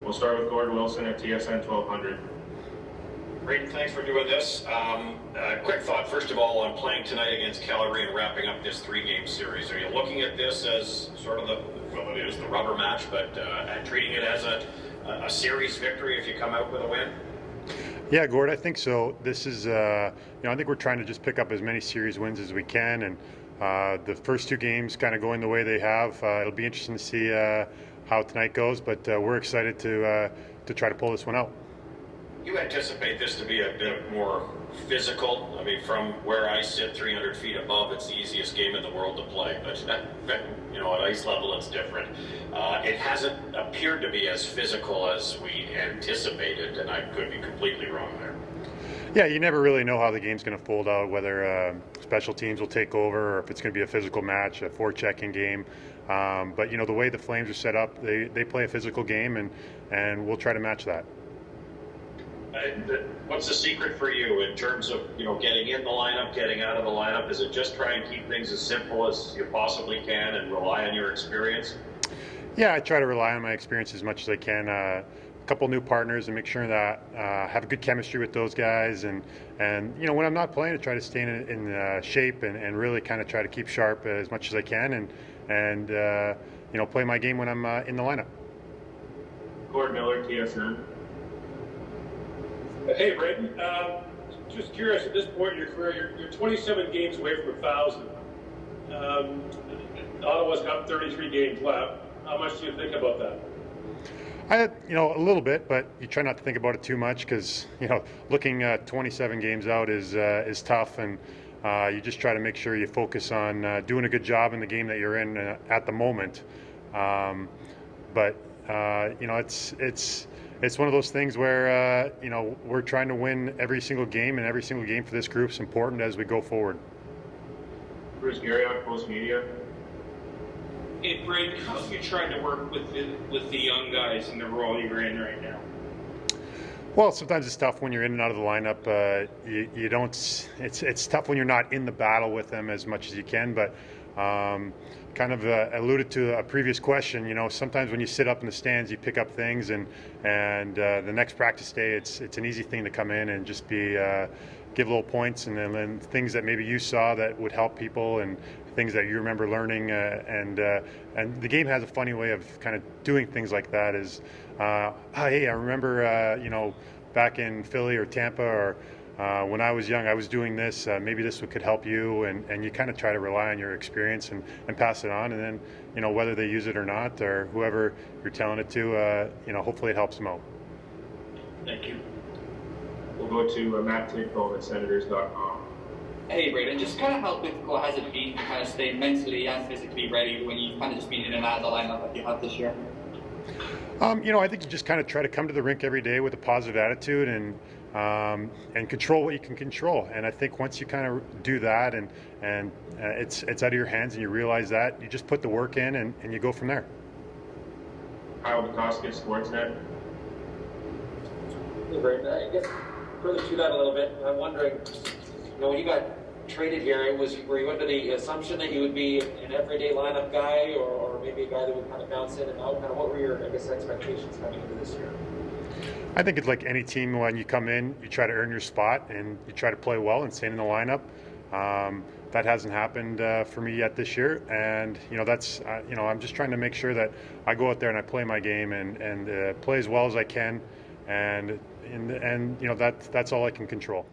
We'll start with Gord Wilson at TSN 1200. Braydon, thanks for doing this. Quick thought, first of all, on playing tonight against Calgary and wrapping up this 3-game series. Are you looking at this as sort of it is the rubber match, but treating it as a series victory if you come out with a win? Yeah, Gord, I think so. This is, I think we're trying to just pick up as many series wins as we can, and the first 2 games kind of going the way they have. It'll be interesting to see how tonight goes, but we're excited to try to pull this one out. You anticipate this to be a bit more physical? I mean, from where I sit, 300 feet above, it's the easiest game in the world to play. But at ice level, it's different. It hasn't appeared to be as physical as we anticipated, and I could be completely wrong there. Yeah, you never really know how the game's going to fold out, whether special teams will take over or if it's going to be a physical match, a forechecking game. But the way the Flames are set up, they play a physical game, and we'll try to match that. What's the secret for you in terms of getting in the lineup, getting out of the lineup? Is it just try and keep things as simple as you possibly can and rely on your experience? Yeah, I try to rely on my experience as much as I can. A couple new partners and make sure that I have a good chemistry with those guys. And when I'm not playing, I try to stay in shape and really kind of try to keep sharp as much as I can and play my game when I'm in the lineup. Gord Miller, TSN. Hey, Braydon. Just curious, at this point in your career, you're 27 games away from 1,000. Ottawa's got 33 games left. How much do you think about that? A little bit, but you try not to think about it too much because, looking 27 games out is tough, and you just try to make sure you focus on doing a good job in the game that you're in at the moment. It's one of those things where, we're trying to win every single game, and every single game for this group is important as we go forward. Bruce Garriock, Post Media. Hey, Braydon, how are you trying to work with the young guys in the role you're in right now? Well, sometimes it's tough when you're in and out of the lineup. You don't. It's tough when you're not in the battle with them as much as you can. But kind of alluded to a previous question. Sometimes when you sit up in the stands, you pick up things, and the next practice day, it's an easy thing to come in and just give little points, and then things that maybe you saw that would help people, and things that you remember learning. And the game has a funny way of kind of doing things like that. Hey, I remember back in Philly or Tampa or when I was young, I was doing this. Maybe this could help you, and you kind of try to rely on your experience and pass it on. And then, whether they use it or not, or whoever you're telling it to, hopefully it helps them out. Thank you. We'll go to Matt Tidcombe at Senators.com. Hey, Braydon, just kind of how difficult has it been to kind of stay mentally and physically ready when you've kind of just been in and out of the lineup like you have this year? I think you just kind of try to come to the rink every day with a positive attitude and control what you can control. And I think once you kind of do that and it's out of your hands and you realize that, you just put the work in and you go from there. Kyle Bukoski, Sportsnet. Hey, Braydon, I guess further to that a little bit, I'm wondering, when you got traded here, were you under the assumption that you would be an everyday lineup guy, or maybe a guy that would kind of bounce in and out? Kind of what were your, expectations coming into this year? I think it's like any team. When you come in, you try to earn your spot and you try to play well and stay in the lineup. That hasn't happened for me yet this year, and that's I'm just trying to make sure that I go out there and I play my game and play as well as I can, and that's all I can control.